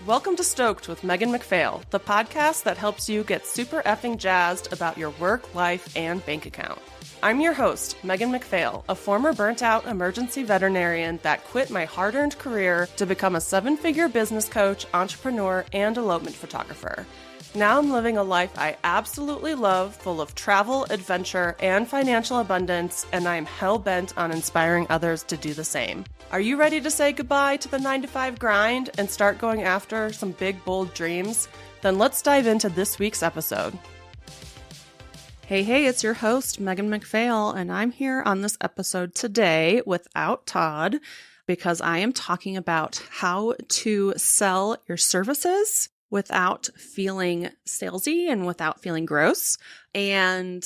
Welcome to Stoked with Megan McPhail, the podcast that helps you get super effing jazzed about your work, life, and bank account. I'm your host, Megan McPhail, a former burnt-out emergency veterinarian that quit my hard-earned career to become a seven-figure business coach, entrepreneur, and elopement photographer. Now I'm living a life I absolutely love, full of travel, adventure, and financial abundance, and I am hell-bent on inspiring others to do the same. Are you ready to say goodbye to the 9-to-5 grind and start going after some big, bold dreams? Then let's dive into this week's episode. Hey, it's your host, Megan McPhail, and I'm here on this episode today without Todd because I am talking about how to sell your services without feeling salesy and without feeling gross. And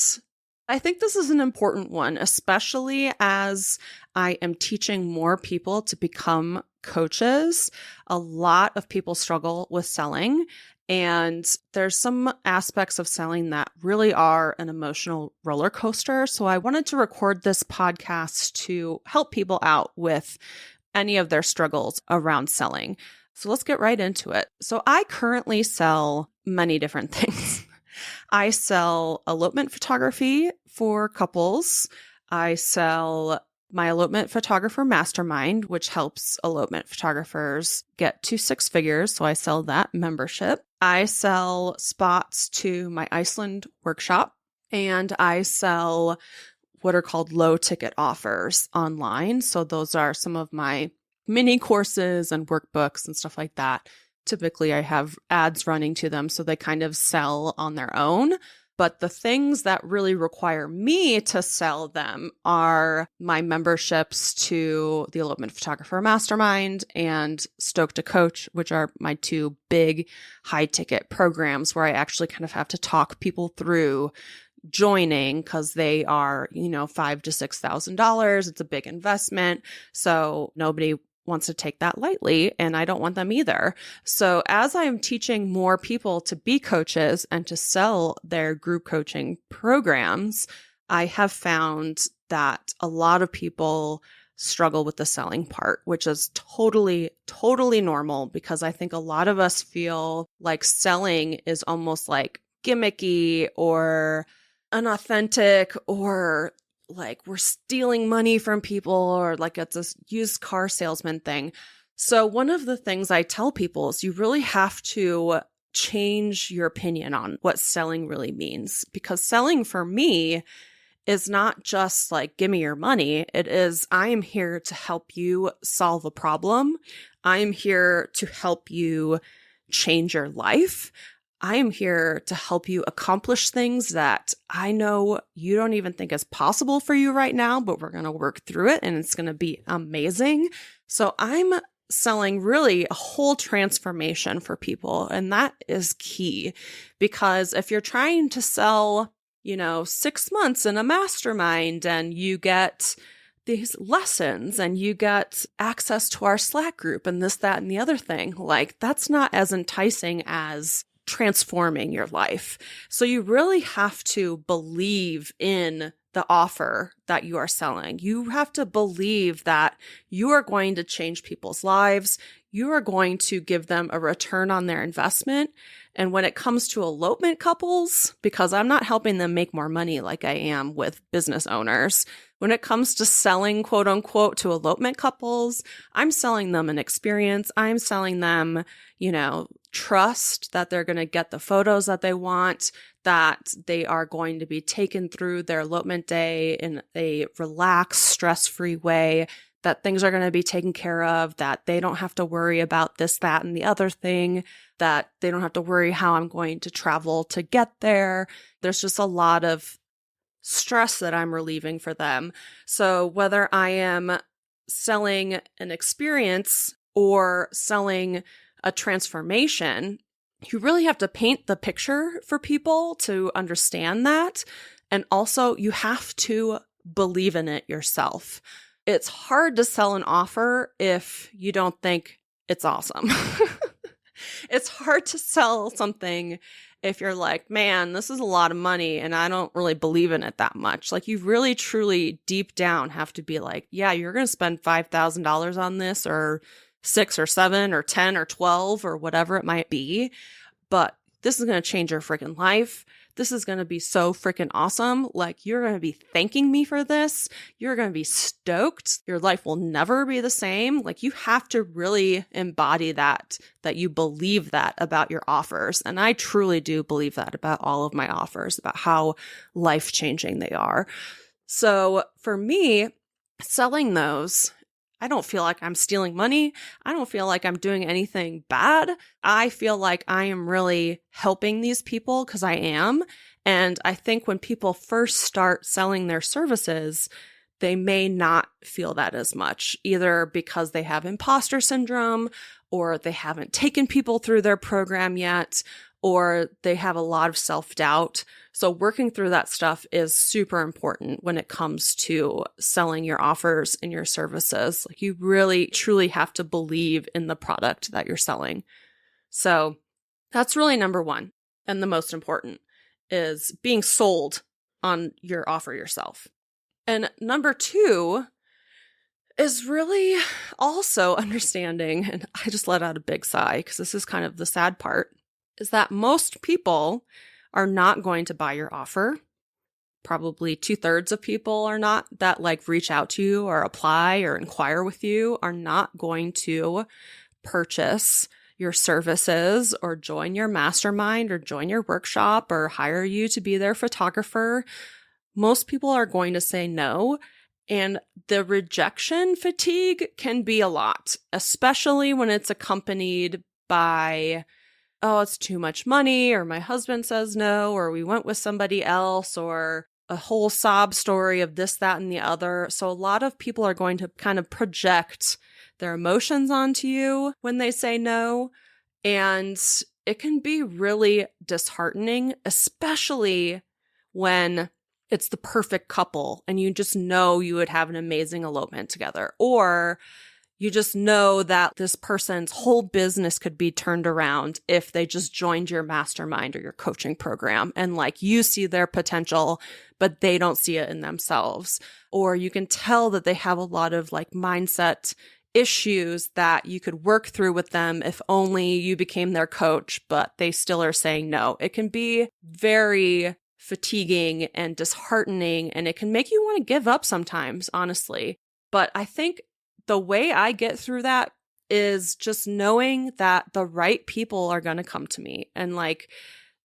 I think this is an important one, especially as I am teaching more people to become coaches. A lot of people struggle with selling, and there's some aspects of selling that really are an emotional roller coaster. So I wanted to record this podcast to help people out with any of their struggles around selling. So let's get right into it. So I currently sell many different things. I sell elopement photography for couples. I sell my elopement photographer mastermind, which helps elopement photographers get to six figures. So I sell that membership. I sell spots to my Iceland workshop, and I sell what are called low ticket offers online. So those are some of my mini courses and workbooks and stuff like that. Typically, I have ads running to them, so they kind of sell on their own. But the things that really require me to sell them are my memberships to the Elopement Photographer Mastermind and Stoked to Coach, which are my two big high-ticket programs where I actually kind of have to talk people through joining because they are, $5,000 to $6,000. It's a big investment. So nobody wants to take that lightly, and I don't want them either. So as I'm teaching more people to be coaches and to sell their group coaching programs, I have found that a lot of people struggle with the selling part, which is totally normal, because I think a lot of us feel like selling is almost like gimmicky or inauthentic, or like we're stealing money from people, or like it's a used car salesman thing. So one of the things I tell people is you really have to change your opinion on what selling really means, because selling for me is not just like, give me your money. It is, I am here to help you solve a problem. I am here to help you change your life. I am here to help you accomplish things that I know you don't even think is possible for you right now, but we're going to work through it and it's going to be amazing. So I'm selling really a whole transformation for people. And that is key, because if you're trying to sell, 6 months in a mastermind and you get these lessons and you get access to our Slack group and this, that, and the other thing, like that's not as enticing as transforming your life. So you really have to believe in the offer that you are selling. You have to believe that you are going to change people's lives. You are going to give them a return on their investment. And when it comes to elopement couples, because I'm not helping them make more money like I am with business owners, when it comes to selling, quote unquote, to elopement couples, I'm selling them an experience. I'm selling them, trust that they're going to get the photos that they want, that they are going to be taken through their elopement day in a relaxed, stress-free way, that things are going to be taken care of, that they don't have to worry about this, that, and the other thing, that they don't have to worry how I'm going to travel to get there. There's just a lot of stress that I'm relieving for them. So whether I am selling an experience or selling a transformation, you really have to paint the picture for people to understand that. And also you have to believe in it yourself. It's hard to sell an offer if you don't think it's awesome. It's hard to sell something if you're like, man, this is a lot of money and I don't really believe in it that much. Like, you really, truly deep down have to be like, yeah, you're going to spend $5,000 on this, or 6 or 7 or 10 or 12 or whatever it might be. But this is going to change your freaking life. This is going to be so freaking awesome. Like, you're going to be thanking me for this. You're going to be stoked. Your life will never be the same. Like, you have to really embody that you believe that about your offers. And I truly do believe that about all of my offers, about how life-changing they are. So for me, selling those, I don't feel like I'm stealing money. I don't feel like I'm doing anything bad. I feel like I am really helping these people because I am. And I think when people first start selling their services, they may not feel that as much, either because they have imposter syndrome, or they haven't taken people through their program yet, or they have a lot of self-doubt. So working through that stuff is super important when it comes to selling your offers and your services. Like, you really, truly have to believe in the product that you're selling. So that's really number one. And the most important is being sold on your offer yourself. And number two is really also understanding, and I just let out a big sigh because this is kind of the sad part, is that most people are not going to buy your offer. Probably 2/3 of people are not, that like reach out to you or apply or inquire with you, are not going to purchase your services or join your mastermind or join your workshop or hire you to be their photographer. Most people are going to say no. And the rejection fatigue can be a lot, especially when it's accompanied by, oh, it's too much money, or my husband says no, or we went with somebody else, or a whole sob story of this, that, and the other. So a lot of people are going to kind of project their emotions onto you when they say no. And it can be really disheartening, especially when it's the perfect couple and you just know you would have an amazing elopement together, or you just know that this person's whole business could be turned around if they just joined your mastermind or your coaching program, and like, you see their potential, but they don't see it in themselves. Or you can tell that they have a lot of like mindset issues that you could work through with them if only you became their coach, but they still are saying no. It can be very fatiguing and disheartening, and it can make you want to give up sometimes, honestly. But I think the way I get through that is just knowing that the right people are going to come to me. And like,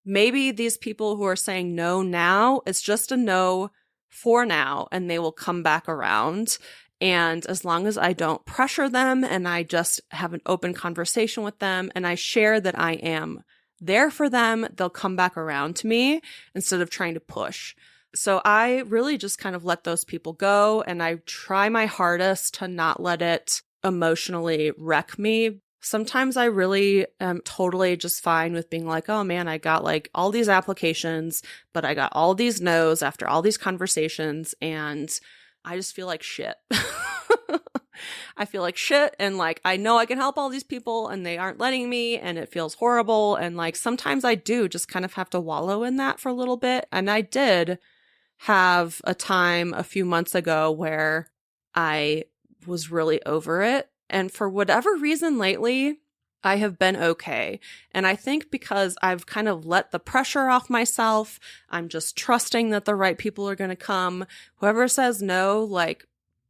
maybe these people who are saying no now, it's just a no for now, and they will come back around. And as long as I don't pressure them and I just have an open conversation with them and I share that I am there for them, they'll come back around to me instead of trying to push. So I really just kind of let those people go, and I try my hardest to not let it emotionally wreck me. Sometimes I really am totally just fine with being like, oh man, I got like all these applications, but I got all these no's after all these conversations, and I just feel like shit. I feel like shit, and like, I know I can help all these people and they aren't letting me, and it feels horrible. And like, sometimes I do just kind of have to wallow in that for a little bit. And I did have a time a few months ago where I was really over it. And for whatever reason lately, I have been okay. And I think because I've kind of let the pressure off myself, I'm just trusting that the right people are going to come. Whoever says no, like,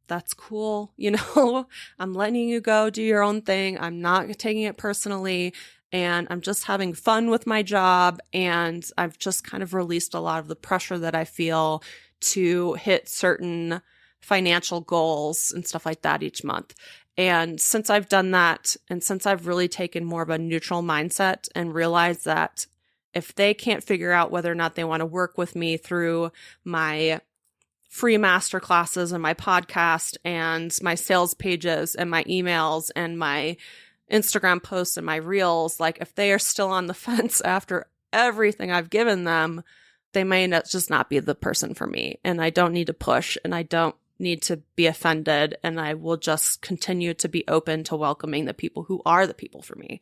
that's cool. You know, I'm letting you go do your own thing. I'm not taking it personally. And I'm just having fun with my job. And I've just kind of released a lot of the pressure that I feel to hit certain financial goals and stuff like that each month. And since I've done that, and since I've really taken more of a neutral mindset and realized that if they can't figure out whether or not they want to work with me through my free master classes and my podcast and my sales pages and my emails and my Instagram posts and my reels, like, if they are still on the fence after everything I've given them, they may just not be the person for me. And I don't need to push, and I don't need to be offended, and I will just continue to be open to welcoming the people who are the people for me.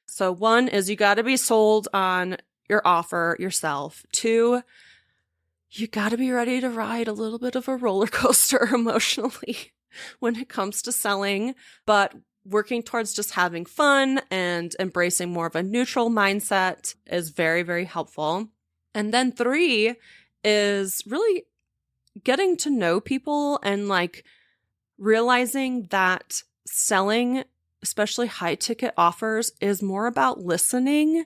So 1 is, you got to be sold on your offer yourself. 2, you got to be ready to ride a little bit of a roller coaster emotionally when it comes to selling. But working towards just having fun and embracing more of a neutral mindset is very, very helpful. And then 3 is really getting to know people and like realizing that selling, especially high ticket offers, is more about listening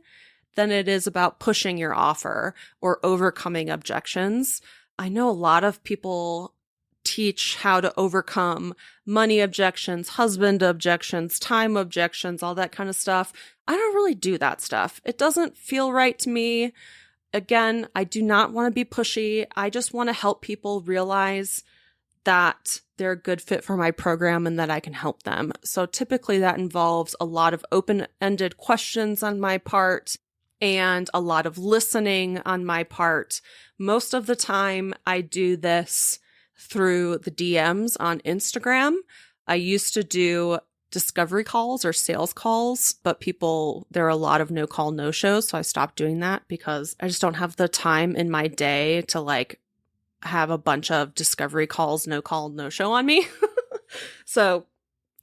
than it is about pushing your offer or overcoming objections. I know a lot of people teach how to overcome money objections, husband objections, time objections, all that kind of stuff. I don't really do that stuff. It doesn't feel right to me. Again, I do not want to be pushy. I just want to help people realize that they're a good fit for my program and that I can help them. So typically that involves a lot of open-ended questions on my part and a lot of listening on my part. Most of the time I do this through the DMs on Instagram. I used to do discovery calls or sales calls, but there are a lot of no call, no shows. So I stopped doing that because I just don't have the time in my day to like have a bunch of discovery calls, no call, no show on me. So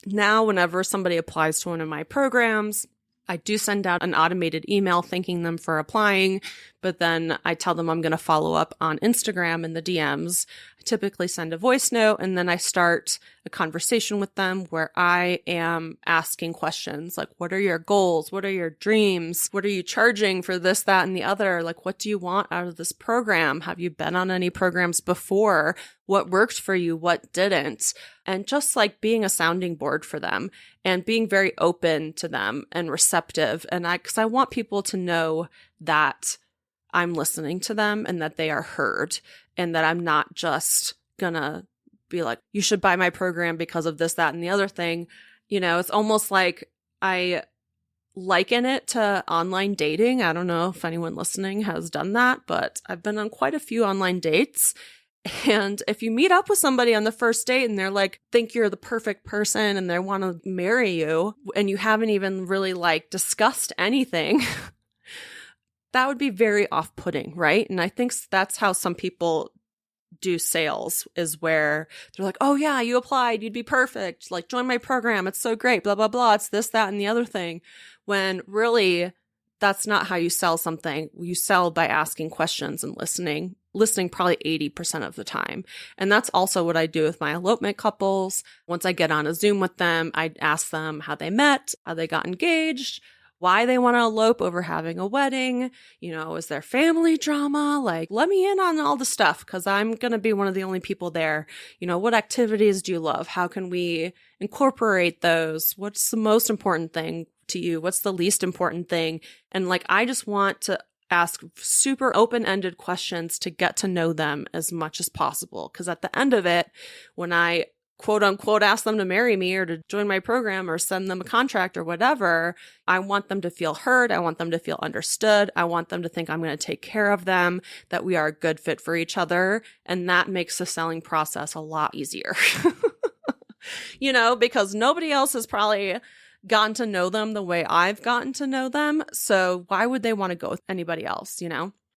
now whenever somebody applies to one of my programs, I do send out an automated email thanking them for applying, but then I tell them I'm going to follow up on Instagram in the DMs. I typically send a voice note and then I start a conversation with them where I am asking questions like, what are your goals? What are your dreams? What are you charging for this, that, and the other? Like, what do you want out of this program? Have you been on any programs before? What worked for you? What didn't? And just like being a sounding board for them and being very open to them and receptive. And because I want people to know that I'm listening to them and that they are heard and that I'm not just gonna be like, you should buy my program because of this, that, and the other thing. It's almost like I liken it to online dating. I don't know if anyone listening has done that, but I've been on quite a few online dates. And if you meet up with somebody on the first date and they're like, think you're the perfect person and they want to marry you and you haven't even really like discussed anything, that would be very off-putting, right? And I think that's how some people do sales, is where they're like, oh yeah, you applied, you'd be perfect. Like, join my program. It's so great, blah, blah, blah. It's this, that, and the other thing. When really that's not how you sell something. You sell by asking questions and listening probably 80% of the time. And that's also what I do with my elopement couples. Once I get on a Zoom with them, I ask them how they met, how they got engaged, why they want to elope over having a wedding. Is there family drama? Like, let me in on all the stuff because I'm going to be one of the only people there. What activities do you love? How can we incorporate those? What's the most important thing to you? What's the least important thing? And like, I just want to ask super open-ended questions to get to know them as much as possible. Because at the end of it, when I quote unquote ask them to marry me or to join my program or send them a contract or whatever, I want them to feel heard. I want them to feel understood. I want them to think I'm going to take care of them, that we are a good fit for each other. And that makes the selling process a lot easier. Because nobody else has probably gotten to know them the way I've gotten to know them. So why would they want to go with anybody else,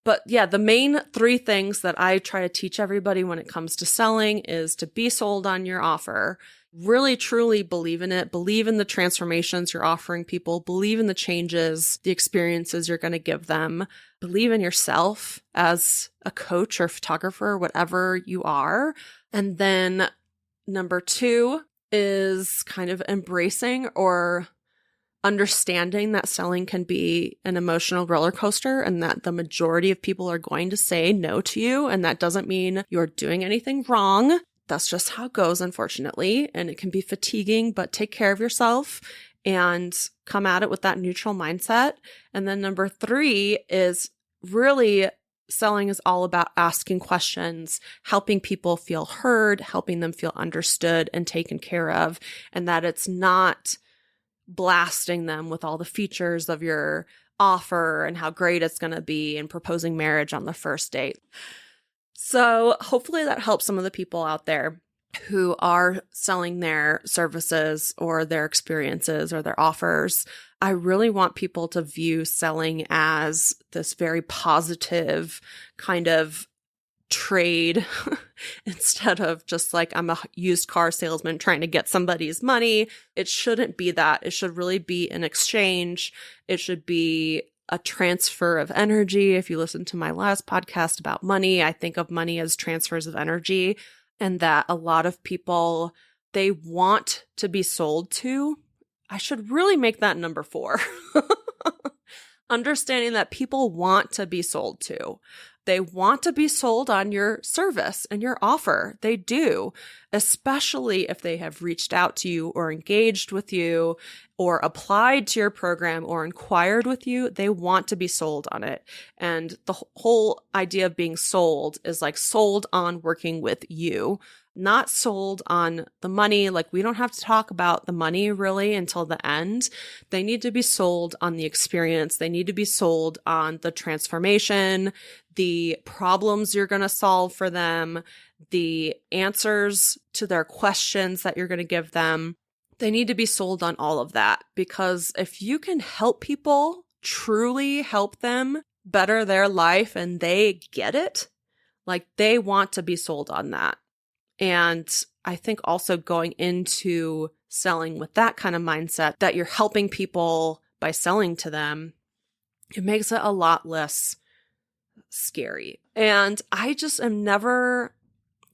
But yeah, the main 3 things that I try to teach everybody when it comes to selling is to be sold on your offer. Really, truly believe in it. Believe in the transformations you're offering people. Believe in the changes, the experiences you're going to give them. Believe in yourself as a coach or photographer, whatever you are. And then number 2 is kind of embracing or understanding that selling can be an emotional roller coaster and that the majority of people are going to say no to you. And that doesn't mean you're doing anything wrong. That's just how it goes, unfortunately. And it can be fatiguing, but take care of yourself and come at it with that neutral mindset. And then number 3 is really selling is all about asking questions, helping people feel heard, helping them feel understood and taken care of, and that it's not blasting them with all the features of your offer and how great it's going to be and proposing marriage on the first date. So hopefully that helps some of the people out there who are selling their services or their experiences or their offers. I really want people to view selling as this very positive kind of trade instead of just like I'm a used car salesman trying to get somebody's money. It shouldn't be that. It should really be an exchange. It should be a transfer of energy. If you listen to my last podcast about money, I think of money as transfers of energy, and that a lot of people, they want to be sold to. I should really make that number 4. Understanding that people want to be sold to. They want to be sold on your service and your offer. They do, especially if they have reached out to you or engaged with you or applied to your program or inquired with you. They want to be sold on it. And the whole idea of being sold is like sold on working with you, not sold on the money. Like we don't have to talk about the money really until the end. They need to be sold on the experience. They need to be sold on the transformation, the problems you're going to solve for them, the answers to their questions that you're going to give them. They need to be sold on all of that, because if you can help people, truly help them better their life and they get it, like they want to be sold on that. And I think also going into selling with that kind of mindset that you're helping people by selling to them, it makes it a lot less scary. And I just am never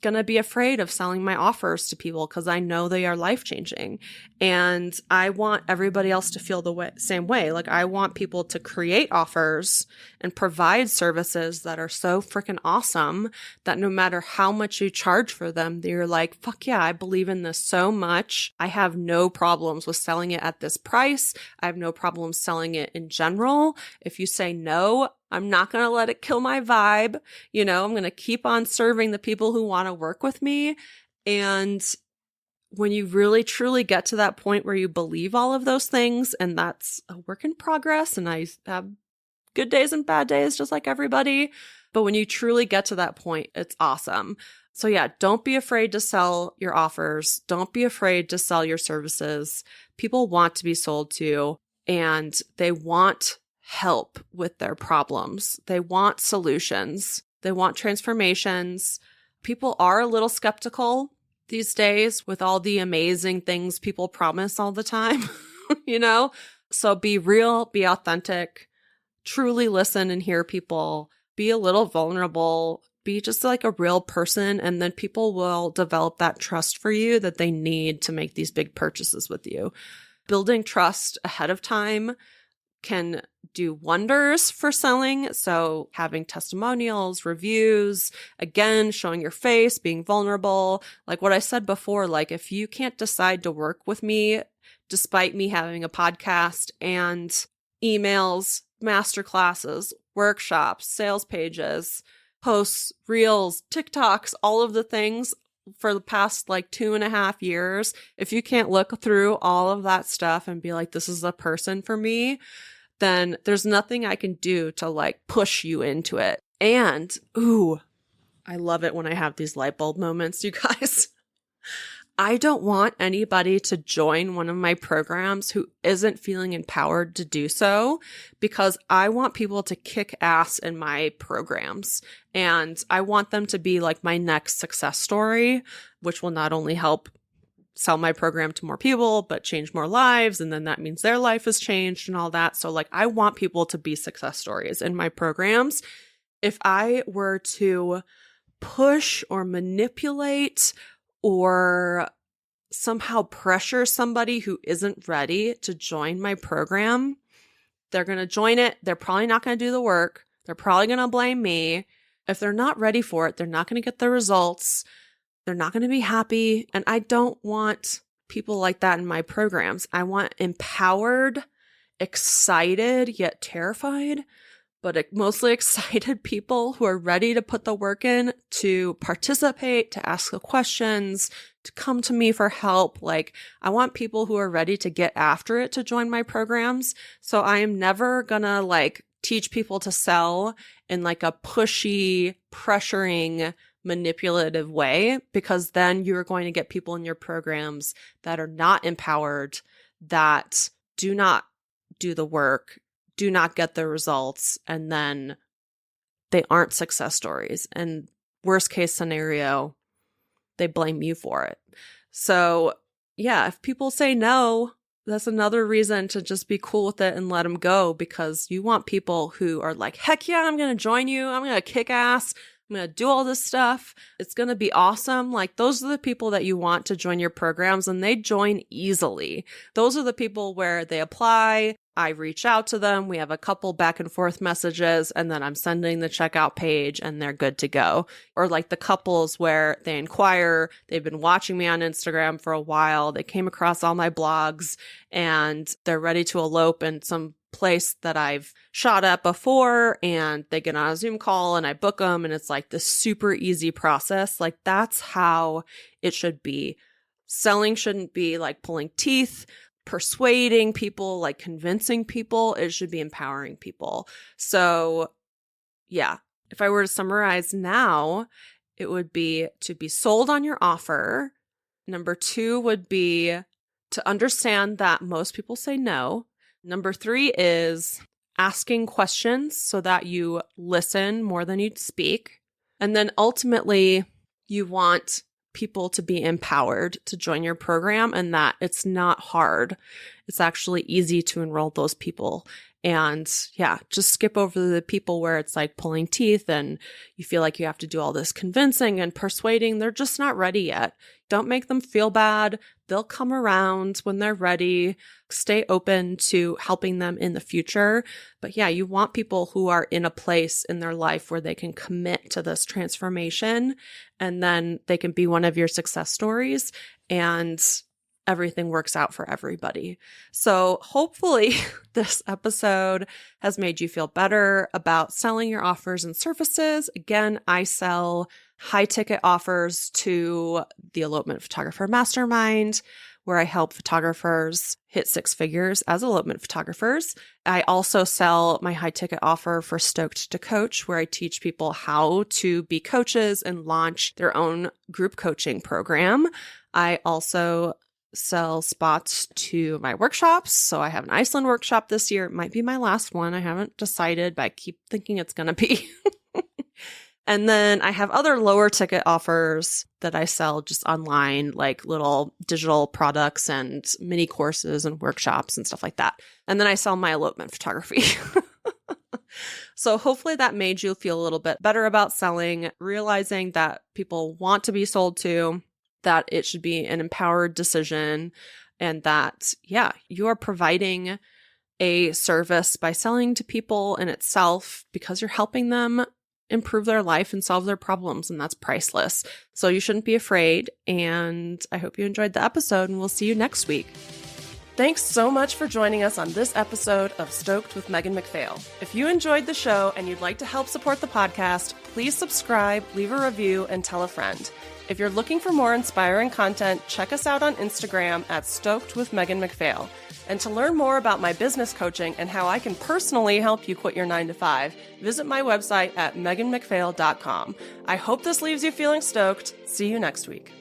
going to be afraid of selling my offers to people because I know they are life-changing. And I want everybody else to feel the same way. Like I want people to create offers and provide services that are so freaking awesome that no matter how much you charge for them, you're like, fuck yeah, I believe in this so much. I have no problems with selling it at this price. I have no problem selling it in general. If you say no, I'm not going to let it kill my vibe. I'm going to keep on serving the people who want to work with me. And when you really truly get to that point where you believe all of those things, and that's a work in progress, and I have good days and bad days just like everybody, but when you truly get to that point, it's awesome. So yeah, don't be afraid to sell your offers. Don't be afraid to sell your services. People want to be sold to, and they want help with their problems. They want solutions. They want transformations. People are a little skeptical these days with all the amazing things people promise all the time, So be real, be authentic, truly listen and hear people, be a little vulnerable, be just like a real person, and then people will develop that trust for you that they need to make these big purchases with you. Building trust ahead of time can do wonders for selling. So having testimonials, reviews, again, showing your face, being vulnerable. Like what I said before, like if you can't decide to work with me, despite me having a podcast and emails, masterclasses, workshops, sales pages, posts, reels, TikToks, all of the things for the past like 2.5 years, if you can't look through all of that stuff and be like, this is the person for me, then there's nothing I can do to like push you into it. And, I love it when I have these light bulb moments, you guys. I don't want anybody to join one of my programs who isn't feeling empowered to do so, because I want people to kick ass in my programs. And I want them to be like my next success story, which will not only help sell my program to more people, but change more lives. And then that means their life has changed and all that. So like, I want people to be success stories in my programs. If I were to push or manipulate or somehow pressure somebody who isn't ready to join my program, they're going to join it. They're probably not going to do the work. They're probably going to blame me. If they're not ready for it, they're not going to get the results. They're not going to be happy. And I don't want people like that in my programs. I want empowered, excited, yet terrified, but mostly excited people who are ready to put the work in, to participate, to ask the questions, to come to me for help. Like, I want people who are ready to get after it to join my programs. So I am never gonna like teach people to sell in like a pushy, pressuring, manipulative way, because then you're going to get people in your programs that are not empowered, that do not do the work, do not get the results, and then they aren't success stories. And worst case scenario, they blame you for it. So yeah, if people say no, that's another reason to just be cool with it and let them go, because you want people who are like, heck yeah, I'm going to join you. I'm going to kick ass. I'm going to do all this stuff. It's going to be awesome. Like, those are the people that you want to join your programs, and they join easily. Those are the people where they apply. I reach out to them. We have a couple back and forth messages, and then I'm sending the checkout page and they're good to go. Or like the couples where they inquire, they've been watching me on Instagram for a while. They came across all my blogs and they're ready to elope in some place that I've shot at before, and they get on a Zoom call and I book them, and it's like this super easy process. Like, that's how it should be. Selling shouldn't be like pulling teeth, persuading people, like convincing people. It should be empowering people. So yeah, if I were to summarize now, it would be to be sold on your offer. Number 2 would be to understand that most people say no. Number 3 is asking questions so that you listen more than you speak. And then ultimately, you want people to be empowered to join your program, and that it's not hard. It's actually easy to enroll those people. And yeah, just skip over the people where it's like pulling teeth and you feel like you have to do all this convincing and persuading. They're just not ready yet. Don't make them feel bad. They'll come around when they're ready. Stay open to helping them in the future. But yeah, you want people who are in a place in their life where they can commit to this transformation, and then they can be one of your success stories, and everything works out for everybody. So hopefully this episode has made you feel better about selling your offers and services. Again, I sell high ticket offers to the Elopement Photographer Mastermind, where I help photographers hit 6 figures as elopement photographers. I also sell my high ticket offer for Stoked to Coach, where I teach people how to be coaches and launch their own group coaching program. I also sell spots to my workshops. So I have an Iceland workshop this year. It might be my last one. I haven't decided, but I keep thinking it's going to be. And then I have other lower ticket offers that I sell just online, like little digital products and mini courses and workshops and stuff like that. And then I sell my elopement photography. So hopefully that made you feel a little bit better about selling, realizing that people want to be sold to, that it should be an empowered decision, and that, yeah, you are providing a service by selling to people in itself because you're helping them improve their life and solve their problems, and that's priceless. So you shouldn't be afraid, and I hope you enjoyed the episode, and we'll see you next week. Thanks so much for joining us on this episode of Stoked with Megan McPhail. If you enjoyed the show and you'd like to help support the podcast, please subscribe, leave a review, and tell a friend. If you're looking for more inspiring content, check us out on Instagram at Stoked with Megan McPhail. And to learn more about my business coaching and how I can personally help you quit your 9-to-5, visit my website at meganmcphail.com. I hope this leaves you feeling stoked. See you next week.